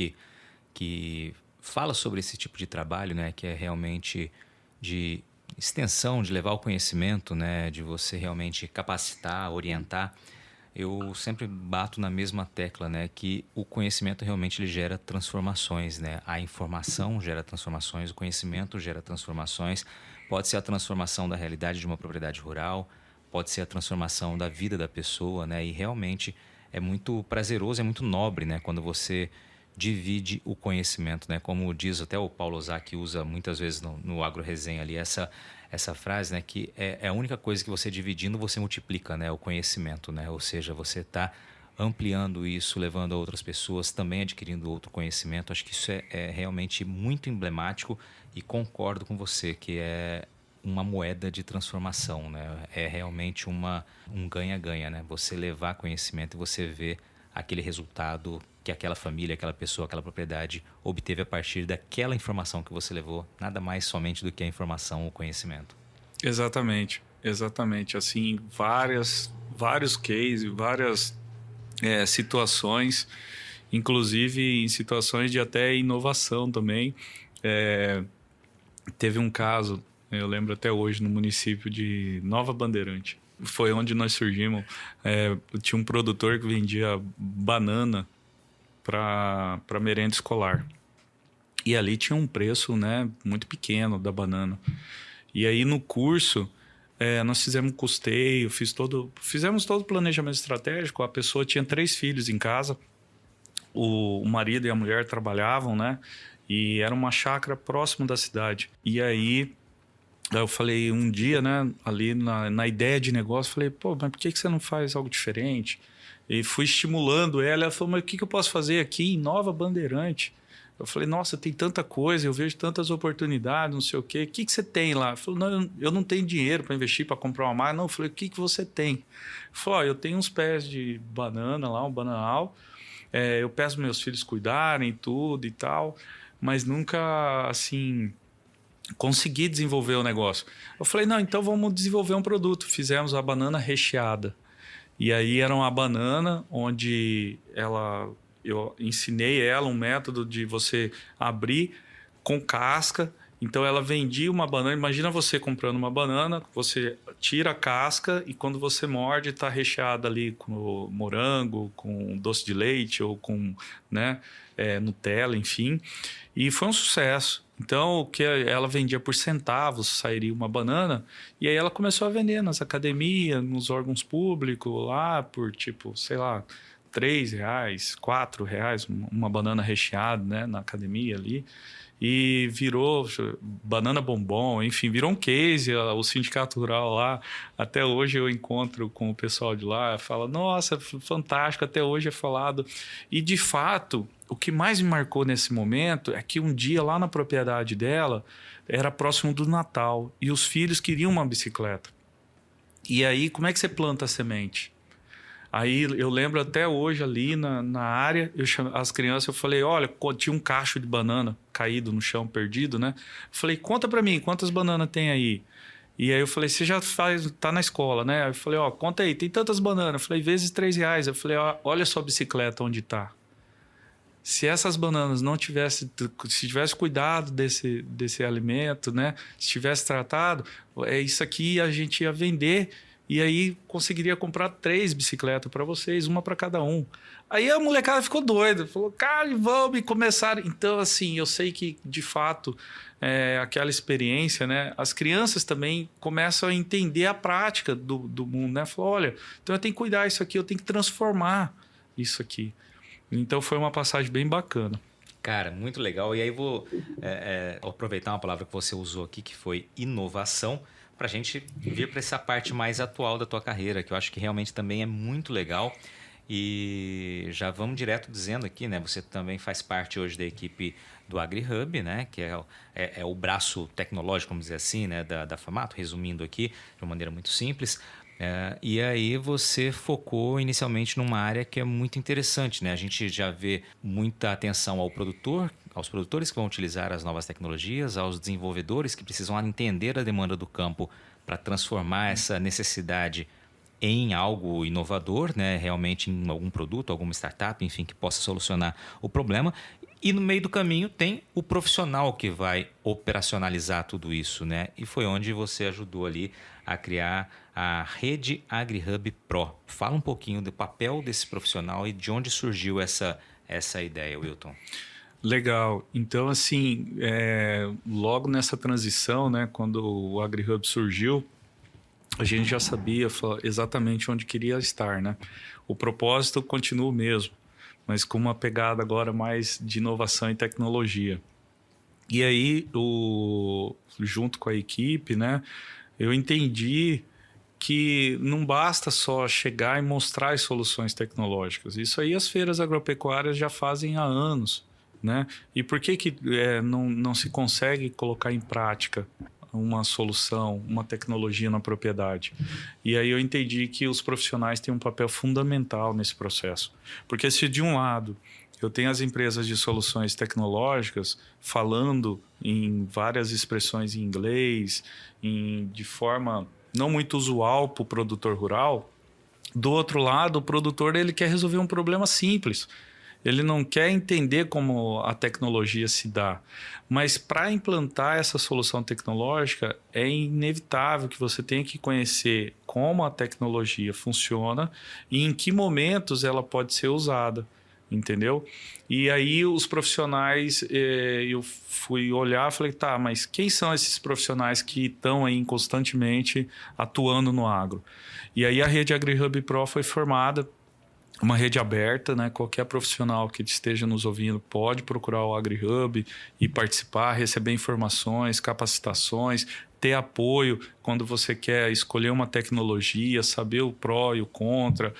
que fala sobre esse tipo de trabalho, né, que é realmente de extensão, de levar o conhecimento, né, de você realmente capacitar, orientar, eu sempre bato na mesma tecla, né, que o conhecimento realmente ele gera transformações, né? A informação gera transformações, o conhecimento gera transformações. Pode ser a transformação da realidade de uma propriedade rural, pode ser a transformação da vida da pessoa, né? E realmente é muito prazeroso, é muito nobre, né, quando você divide o conhecimento, né? Como diz até o Paulo Ozaki, usa muitas vezes no Agro Resenha ali essa frase, né? Que é a única coisa que você dividindo você multiplica, né? O conhecimento, né? Ou seja, você está ampliando isso, levando a outras pessoas também adquirindo outro conhecimento. Acho que isso é realmente muito emblemático e concordo com você que é uma moeda de transformação, né? É realmente um ganha-ganha, né? Você levar conhecimento e você ver aquele resultado que aquela família, aquela pessoa, aquela propriedade obteve a partir daquela informação que você levou, nada mais somente do que a informação ou conhecimento. Exatamente, exatamente. Assim, vários cases, várias situações, inclusive em situações de até inovação também. Teve um caso, eu lembro até hoje, no município de Nova Bandeirante. Foi onde nós surgimos. Tinha um produtor que vendia banana para merenda escolar. E ali tinha um preço, né, muito pequeno da banana. E aí no curso, nós fizemos custeio, fizemos todo o planejamento estratégico. A pessoa tinha 3 filhos em casa. O marido e a mulher trabalhavam, né? E era uma chácara próximo da cidade. E aí eu falei um dia, né, ali na ideia de negócio, falei, pô, mas por que você não faz algo diferente? E fui estimulando ela falou, mas o que eu posso fazer aqui em Nova Bandeirante? Eu falei, nossa, tem tanta coisa, eu vejo tantas oportunidades, não sei o quê. O que você tem lá? Ela falou, não, eu não tenho dinheiro para investir, para comprar uma máquina. Não, eu falei, o que você tem? Eu falei, eu tenho uns pés de banana lá, um bananal. Eu peço meus filhos cuidarem, tudo e tal, mas nunca, assim, consegui desenvolver o negócio. Eu falei, não, então vamos desenvolver um produto. Fizemos a banana recheada. E aí era uma banana onde eu ensinei ela um método de você abrir com casca. Então ela vendia uma banana. Imagina você comprando uma banana, você tira a casca e quando você morde está recheada ali com morango, com doce de leite ou com, né, Nutella, enfim. E foi um sucesso. Então, o que ela vendia por centavos, sairia uma banana, e aí ela começou a vender nas academias, nos órgãos públicos, lá por tipo, sei lá, R$3, R$4, uma banana recheada, né, na academia ali. E virou banana bombom, enfim, virou um case. O sindicato rural lá, até hoje eu encontro com o pessoal de lá, fala, nossa, fantástico, até hoje é falado. E de fato, o que mais me marcou nesse momento é que um dia lá na propriedade dela, era próximo do Natal, e os filhos queriam uma bicicleta. E aí, como é que você planta a semente? Aí eu lembro até hoje ali na área, as crianças, eu falei, olha, tinha um cacho de banana caído no chão, perdido, né? Eu falei, conta pra mim, quantas bananas tem aí? E aí eu falei, você já tá na escola, né? Aí eu falei, conta aí, tem tantas bananas. Eu falei, vezes R$3. Eu falei, olha sua bicicleta onde tá. Se essas bananas não tivesse, se tivesse cuidado desse alimento, né? Se tivesse tratado, isso aqui a gente ia vender. E aí conseguiria comprar 3 bicicletas para vocês, uma para cada um. Aí a molecada ficou doida, falou, cara, vamos começar. Então, assim, eu sei que, de fato, aquela experiência, né? As crianças também começam a entender a prática do mundo, né? Falou, olha, então eu tenho que cuidar disso aqui, eu tenho que transformar isso aqui. Então, foi uma passagem bem bacana. Cara, muito legal. E aí vou aproveitar uma palavra que você usou aqui, que foi inovação, para a gente vir para essa parte mais atual da tua carreira, que eu acho que realmente também é muito legal. E já vamos direto dizendo aqui, né? Você também faz parte hoje da equipe do AgriHub, né? Que é o braço tecnológico, vamos dizer assim, né? Da FAMATO, resumindo aqui de uma maneira muito simples. E aí você focou inicialmente numa área que é muito interessante, né? A gente já vê muita atenção ao produtor, aos produtores que vão utilizar as novas tecnologias, aos desenvolvedores que precisam entender a demanda do campo para transformar essa necessidade em algo inovador, né? Realmente em algum produto, alguma startup, enfim, que possa solucionar o problema. E no meio do caminho tem o profissional que vai operacionalizar tudo isso, né? E foi onde você ajudou ali a criar a Rede AgriHub Pro. Fala um pouquinho do papel desse profissional e de onde surgiu essa ideia, Wilton. Legal. Então, assim, logo nessa transição, né, quando o AgriHub surgiu, a gente já sabia exatamente onde queria estar, né? O propósito continua o mesmo, mas com uma pegada agora mais de inovação e tecnologia. E aí, junto com a equipe, né, eu entendi que não basta só chegar e mostrar as soluções tecnológicas. Isso aí as feiras agropecuárias já fazem há anos, né? E por que não se consegue colocar em prática uma solução, uma tecnologia na propriedade. E aí eu entendi que os profissionais têm um papel fundamental nesse processo. Porque se de um lado eu tenho as empresas de soluções tecnológicas falando em várias expressões em inglês, de forma não muito usual para o produtor rural, do outro lado, o produtor ele quer resolver um problema simples. Ele não quer entender como a tecnologia se dá. Mas para implantar essa solução tecnológica, é inevitável que você tenha que conhecer como a tecnologia funciona e em que momentos ela pode ser usada. Entendeu? E aí os profissionais, eu fui olhar e falei, tá, mas quem são esses profissionais que estão aí constantemente atuando no agro? E aí a rede AgriHub Pro foi formada, uma rede aberta, né? Qualquer profissional que esteja nos ouvindo pode procurar o AgriHub e participar, receber informações, capacitações, ter apoio quando você quer escolher uma tecnologia, saber o pró e o contra,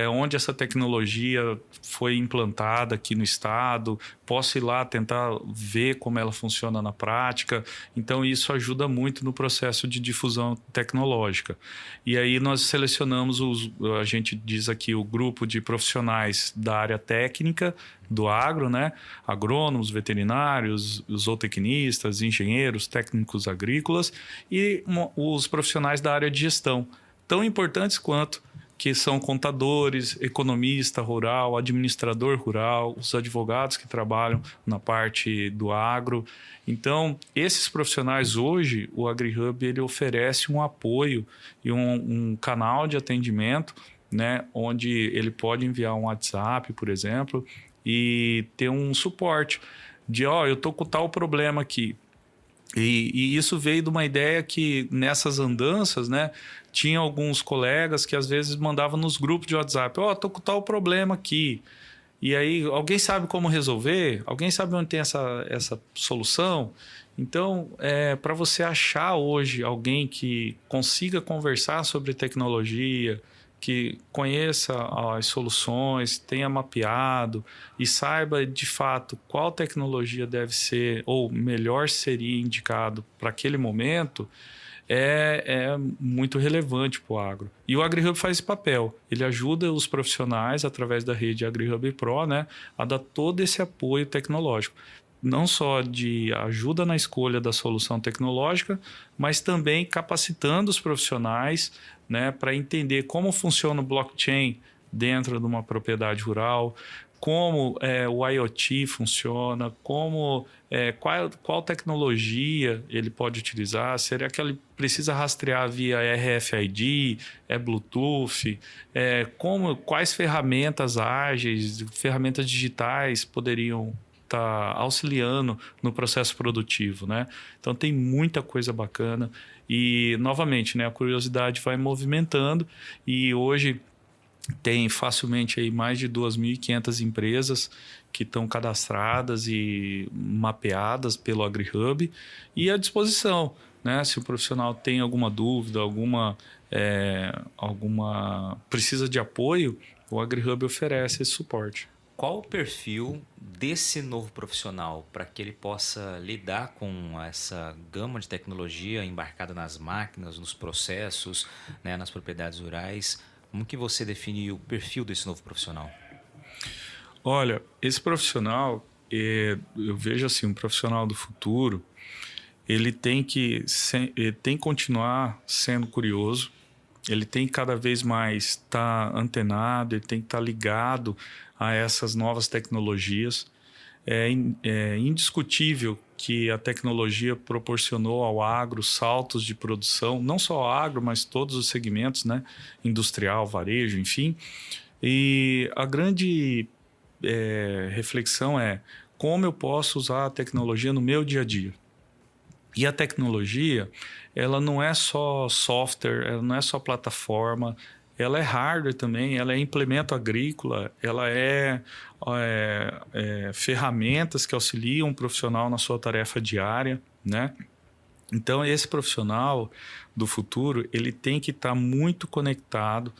onde essa tecnologia foi implantada aqui no estado, posso ir lá tentar ver como ela funciona na prática. Então isso ajuda muito no processo de difusão tecnológica. E aí nós selecionamos, a gente diz aqui, o grupo de profissionais da área técnica do agro, né? Agrônomos, veterinários, zootecnistas, engenheiros, técnicos agrícolas e os profissionais da área de gestão, tão importantes quanto, que são contadores, economista rural, administrador rural, os advogados que trabalham na parte do agro. Então, esses profissionais hoje, o AgriHub ele oferece um apoio e um canal de atendimento, né, onde ele pode enviar um WhatsApp, por exemplo, e ter um suporte de, eu estou com tal problema aqui. E isso veio de uma ideia que nessas andanças, né, tinha alguns colegas que às vezes mandavam nos grupos de WhatsApp, estou com tal problema aqui. E aí, alguém sabe como resolver? Alguém sabe onde tem essa solução? Então, para você achar hoje alguém que consiga conversar sobre tecnologia, que conheça as soluções, tenha mapeado e saiba de fato qual tecnologia deve ser ou melhor seria indicado para aquele momento, é muito relevante para o agro. E o AgriHub faz esse papel. Ele ajuda os profissionais, através da rede AgriHub Pro, né, a dar todo esse apoio tecnológico. Não só de ajuda na escolha da solução tecnológica, mas também capacitando os profissionais, né, para entender como funciona o blockchain dentro de uma propriedade rural, como o IoT funciona, qual tecnologia ele pode utilizar, será que ele precisa rastrear via RFID, Bluetooth, quais ferramentas ágeis, ferramentas digitais poderiam estar auxiliando no processo produtivo, né? Então tem muita coisa bacana e, novamente, né, a curiosidade vai movimentando e hoje tem facilmente aí mais de 2.500 empresas que estão cadastradas e mapeadas pelo AgriHub e à disposição, né? Se o profissional tem alguma dúvida, precisa de apoio, o AgriHub oferece esse suporte. Qual o perfil desse novo profissional para que ele possa lidar com essa gama de tecnologia embarcada nas máquinas, nos processos, né, nas propriedades rurais? Como que você define o perfil desse novo profissional? Olha, esse profissional, eu vejo assim, um profissional do futuro, ele tem que continuar sendo curioso, ele tem que cada vez mais estar antenado, ele tem que estar ligado a essas novas tecnologias. É indiscutível que a tecnologia proporcionou ao agro saltos de produção, não só ao agro, mas todos os segmentos, né? Industrial, varejo, enfim. E a grande reflexão é como eu posso usar a tecnologia no meu dia a dia. E a tecnologia, ela não é só software, ela não é só plataforma, ela é hardware também, ela é implemento agrícola, ela é ferramentas que auxiliam um profissional na sua tarefa diária, né? Então, esse profissional do futuro, ele tem que estar muito conectado,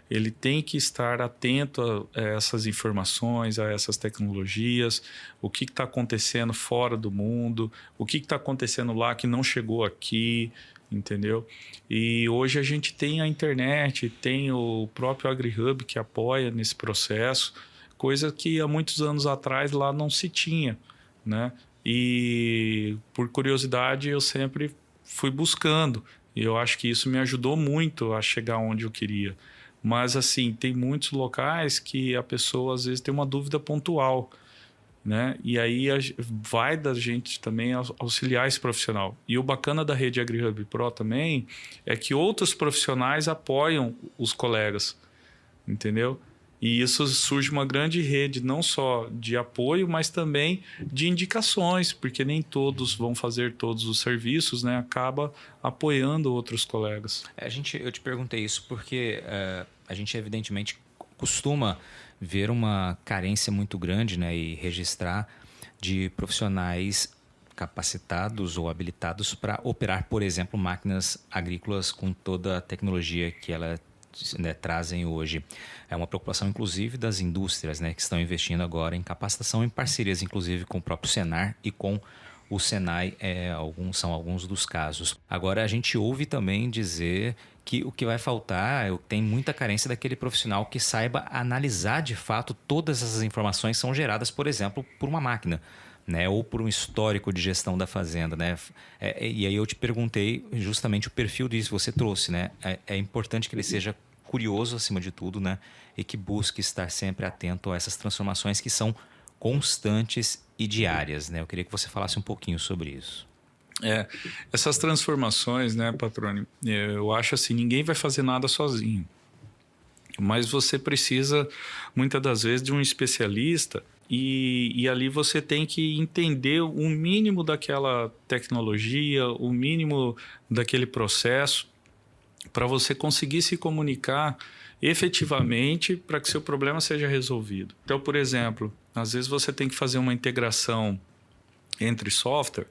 ele tem que estar atento a essas informações, a essas tecnologias, o que está acontecendo fora do mundo, o que está acontecendo lá que não chegou aqui, entendeu? E hoje a gente tem a internet, tem o próprio AgriHub que apoia nesse processo, coisa que há muitos anos atrás lá não se tinha, né? E por curiosidade eu sempre fui buscando, e eu acho que isso me ajudou muito a chegar onde eu queria. Mas assim, tem muitos locais que a pessoa às vezes tem uma dúvida pontual, né? E aí vai da gente também auxiliar esse profissional. E o bacana da rede AgriHub Pro também é que outros profissionais apoiam os colegas, entendeu? E isso surge uma grande rede, não só de apoio, mas também de indicações, porque nem todos vão fazer todos os serviços, né? Acaba apoiando outros colegas. Eu te perguntei isso porque a gente evidentemente costuma ver uma carência muito grande, né, e registrar de profissionais capacitados ou habilitados para operar, por exemplo, máquinas agrícolas com toda a tecnologia que ela, né, trazem hoje. É uma preocupação, inclusive, das indústrias, né, que estão investindo agora em capacitação, em parcerias, inclusive, com o próprio Senar e com o Senai, são alguns dos casos. Agora, a gente ouve também dizer que o que vai faltar, tem muita carência daquele profissional que saiba analisar de fato todas essas informações que são geradas, por exemplo, por uma máquina, né, ou por um histórico de gestão da fazenda, né? E aí eu te perguntei justamente o perfil disso que você trouxe, né? É importante que ele seja curioso acima de tudo, né? E que busque estar sempre atento a essas transformações que são constantes e diárias, né? Eu queria que você falasse um pouquinho sobre isso. Essas transformações, né, Patrone? Eu acho assim, ninguém vai fazer nada sozinho. Mas você precisa, muitas das vezes, de um especialista e ali você tem que entender o mínimo daquela tecnologia, o mínimo daquele processo, para você conseguir se comunicar efetivamente para que seu problema seja resolvido. Então, por exemplo, às vezes você tem que fazer uma integração entre software,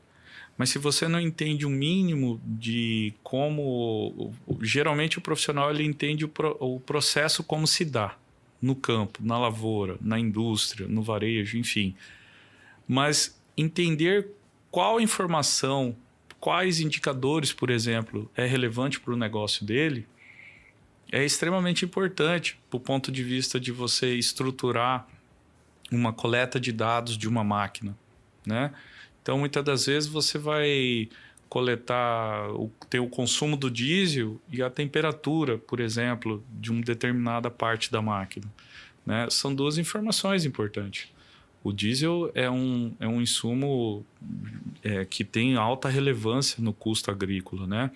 mas se você não entende o mínimo de como... Geralmente o profissional ele entende o processo como se dá no campo, na lavoura, na indústria, no varejo, enfim. Mas entender qual informação, quais indicadores, por exemplo, é relevante para o negócio dele, é extremamente importante do ponto de vista de você estruturar uma coleta de dados de uma máquina, né? Então, muitas das vezes você vai coletar, ter o consumo do diesel e a temperatura, por exemplo, de uma determinada parte da máquina, né? São duas informações importantes. O diesel é um insumo que tem alta relevância no custo agrícola, né?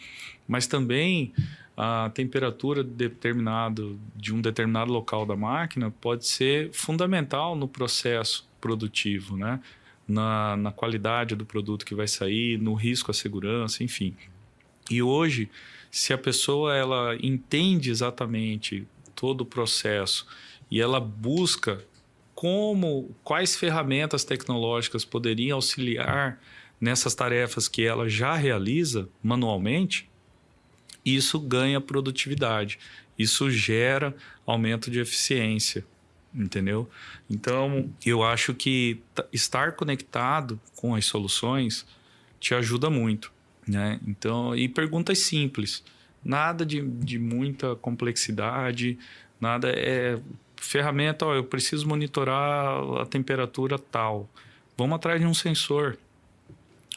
Mas também a temperatura de um determinado local da máquina pode ser fundamental no processo produtivo, né? Na qualidade do produto que vai sair, no risco à segurança, enfim. E hoje, se a pessoa ela entende exatamente todo o processo e ela busca quais ferramentas tecnológicas poderiam auxiliar nessas tarefas que ela já realiza manualmente, isso ganha produtividade, isso gera aumento de eficiência. Entendeu? Então, eu acho que estar conectado com as soluções te ajuda muito, né? Então, e perguntas simples, nada de muita complexidade, nada ferramenta, eu preciso monitorar a temperatura tal. Vamos atrás de um sensor.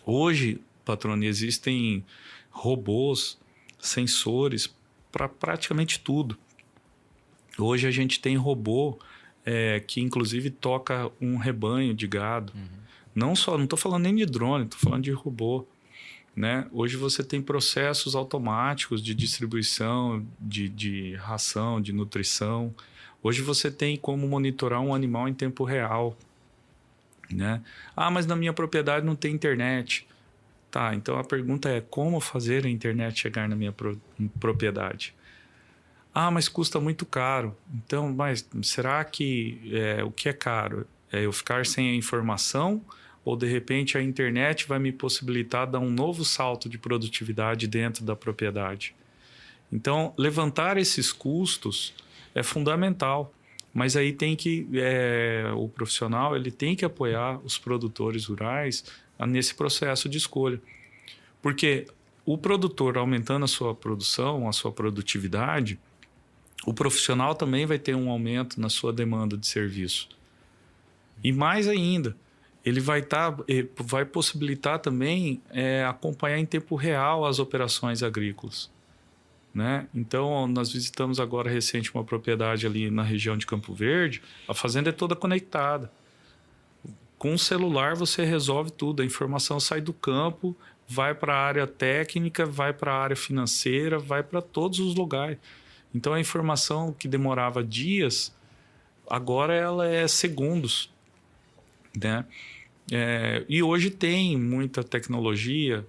Hoje, Patrone, existem robôs, sensores para praticamente tudo. Hoje a gente tem robô que inclusive toca um rebanho de gado. Não estou falando nem de drone, estou falando de robô, né? Hoje você tem processos automáticos de distribuição, de ração, de nutrição. Hoje você tem como monitorar um animal em tempo real, né? Ah, mas na minha propriedade não tem internet. Tá, então a pergunta é como fazer a internet chegar na minha propriedade? Ah, mas custa muito caro. Então, mas será que o que é caro? É eu ficar sem a informação ou, de repente, a internet vai me possibilitar dar um novo salto de produtividade dentro da propriedade? Então, levantar esses custos é fundamental. Mas aí tem que o profissional ele tem que apoiar os produtores rurais nesse processo de escolha. Porque o produtor aumentando a sua produção, a sua produtividade, o profissional também vai ter um aumento na sua demanda de serviço. E mais ainda, ele vai possibilitar também acompanhar em tempo real as operações agrícolas. Né? Então, nós visitamos agora recente uma propriedade ali na região de Campo Verde. A fazenda é toda conectada. Com o celular você resolve tudo. A informação sai do campo, vai para a área técnica, vai para a área financeira, vai para todos os lugares. Então, a informação que demorava dias, agora ela é segundos. Né? E hoje tem muita tecnologia.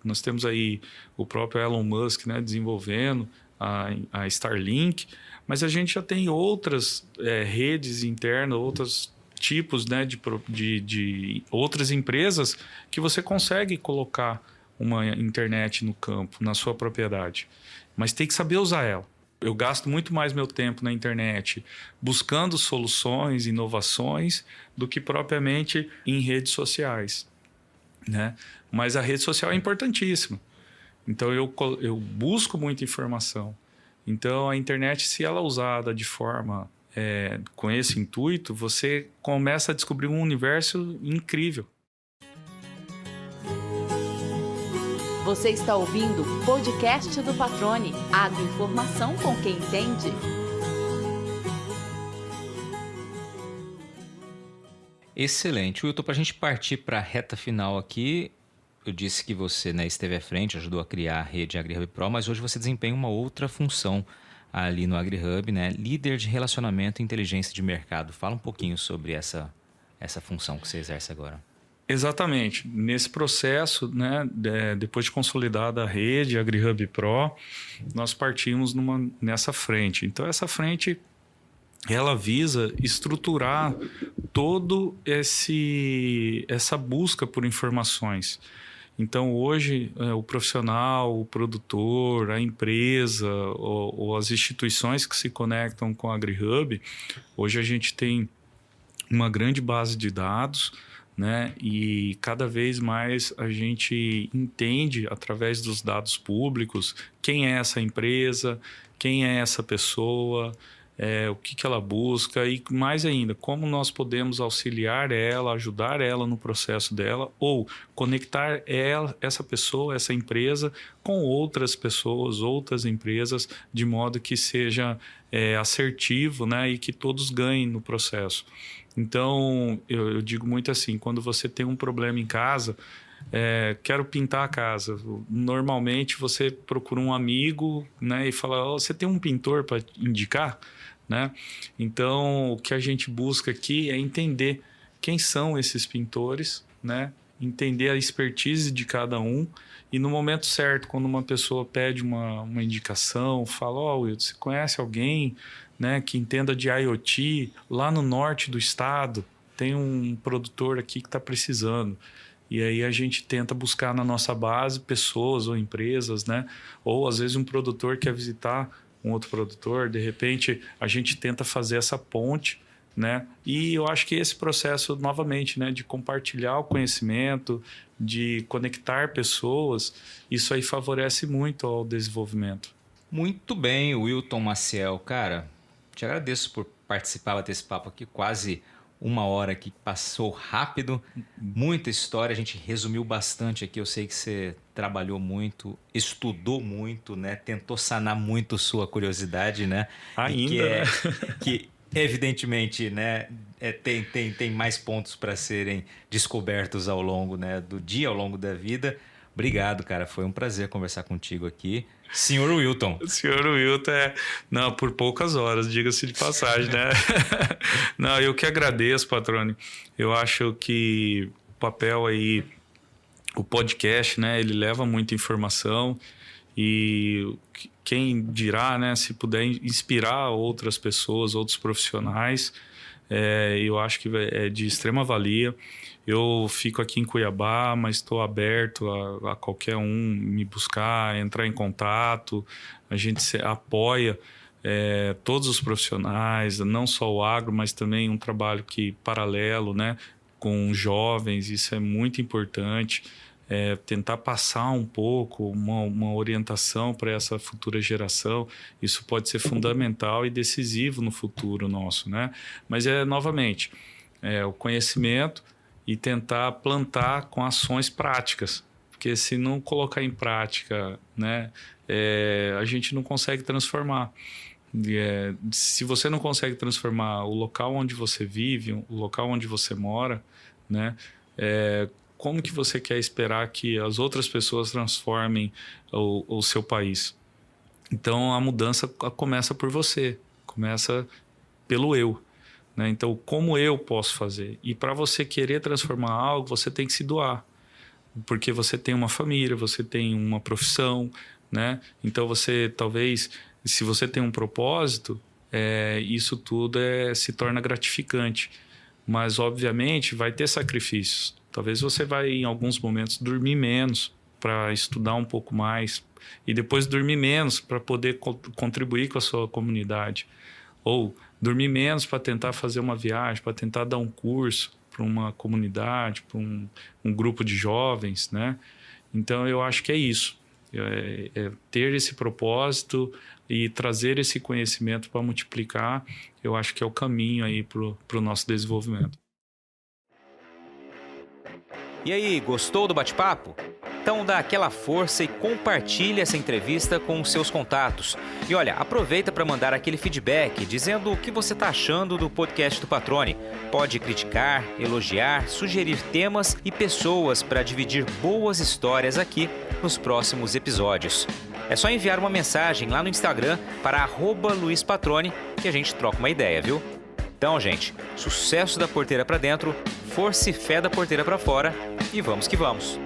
Nós temos aí o próprio Elon Musk, né, desenvolvendo a Starlink, mas a gente já tem outras redes internas, outros tipos, né, de outras empresas que você consegue colocar uma internet no campo, na sua propriedade, mas tem que saber usar ela. Eu gasto muito mais meu tempo na internet buscando soluções, inovações, do que propriamente em redes sociais. Né? Mas a rede social é importantíssima. Então, eu busco muita informação. Então, a internet, se ela é usada de forma com esse intuito, você começa a descobrir um universo incrível. Você está ouvindo o podcast do Patrone. Agroinformação com quem entende. Excelente. Wilton, para a gente partir para a reta final aqui, eu disse que você, né, esteve à frente, ajudou a criar a rede AgriHub Pro, mas hoje você desempenha uma outra função ali no AgriHub, né? Líder de relacionamento e inteligência de mercado. Fala um pouquinho sobre essa função que você exerce agora. Exatamente. Nesse processo, né, depois de consolidada a rede AgriHub Pro, nós partimos nessa frente. Então, essa frente ela visa estruturar todo essa busca por informações. Então, hoje, o profissional, o produtor, a empresa ou as instituições que se conectam com a AgriHub, hoje a gente tem uma grande base de dados, né? E cada vez mais a gente entende, através dos dados públicos, quem é essa empresa, quem é essa pessoa, o que ela busca e, mais ainda, como nós podemos auxiliar ela, ajudar ela no processo dela ou conectar essa pessoa, essa empresa com outras pessoas, outras empresas, de modo que seja assertivo, né, e que todos ganhem no processo. Então, eu digo muito assim, quando você tem um problema em casa, quero pintar a casa. Normalmente você procura um amigo, né, e fala, você tem um pintor para indicar? Né? Então, o que a gente busca aqui é entender quem são esses pintores, né? Entender a expertise de cada um e no momento certo, quando uma pessoa pede uma indicação, fala, Wilton, você conhece alguém, né, que entenda de IoT lá no norte do estado? Tem um produtor aqui que está precisando. E aí a gente tenta buscar na nossa base pessoas ou empresas, né? Ou às vezes um produtor quer visitar um outro produtor, de repente a gente tenta fazer essa ponte, né? E eu acho que esse processo, novamente, né, de compartilhar o conhecimento, de conectar pessoas, isso aí favorece muito ao desenvolvimento. Muito bem, Wilton Maciel. Cara, te agradeço por participar desse papo aqui, quase uma hora que passou rápido, muita história, a gente resumiu bastante aqui. Eu sei que você trabalhou muito, estudou muito, né? Tentou sanar muito sua curiosidade, né? Ainda, que evidentemente, né, tem mais pontos para serem descobertos ao longo, né, do dia, ao longo da vida. Obrigado, cara. Foi um prazer conversar contigo aqui. Senhor Wilton. Senhor Wilton Não, por poucas horas, diga-se de passagem, né? Não, eu que agradeço, Patrone. Eu acho que o papel aí, o podcast, né? Ele leva muita informação e quem dirá, né? Se puder inspirar outras pessoas, outros profissionais, eu acho que é de extrema valia. Eu fico aqui em Cuiabá, mas estou aberto a qualquer um me buscar, entrar em contato. A gente apoia todos os profissionais, não só o agro, mas também um trabalho paralelo, né, com jovens, isso é muito importante. Tentar passar um pouco, uma orientação para essa futura geração, isso pode ser fundamental e decisivo no futuro nosso, né? Mas novamente, o conhecimento e tentar plantar com ações práticas, porque se não colocar em prática, né, a gente não consegue transformar. Se você não consegue transformar o local onde você vive, o local onde você mora, né, como que você quer esperar que as outras pessoas transformem o seu país? Então, a mudança começa por você, começa pelo eu, né? Então, como eu posso fazer? E para você querer transformar algo, você tem que se doar, porque você tem uma família, você tem uma profissão, né? Então, você talvez, se você tem um propósito, isso tudo se torna gratificante. Mas, obviamente, vai ter sacrifícios. Talvez você vai, em alguns momentos, dormir menos para estudar um pouco mais e depois dormir menos para poder contribuir com a sua comunidade. Ou dormir menos para tentar fazer uma viagem, para tentar dar um curso para uma comunidade, para um grupo de jovens, né? Então, eu acho que é isso. Ter esse propósito e trazer esse conhecimento para multiplicar, eu acho que é o caminho aí para o nosso desenvolvimento. E aí, gostou do bate-papo? Então dá aquela força e compartilha essa entrevista com os seus contatos. E olha, aproveita para mandar aquele feedback dizendo o que você está achando do podcast do Patrone. Pode criticar, elogiar, sugerir temas e pessoas para dividir boas histórias aqui nos próximos episódios. É só enviar uma mensagem lá no Instagram para @LuizPatrone que a gente troca uma ideia, viu? Então, gente, sucesso da porteira para dentro, força e fé da porteira para fora e vamos que vamos.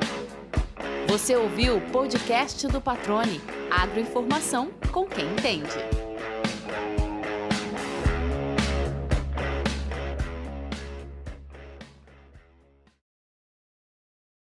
Você ouviu o podcast do Patrone, agroinformação com quem entende.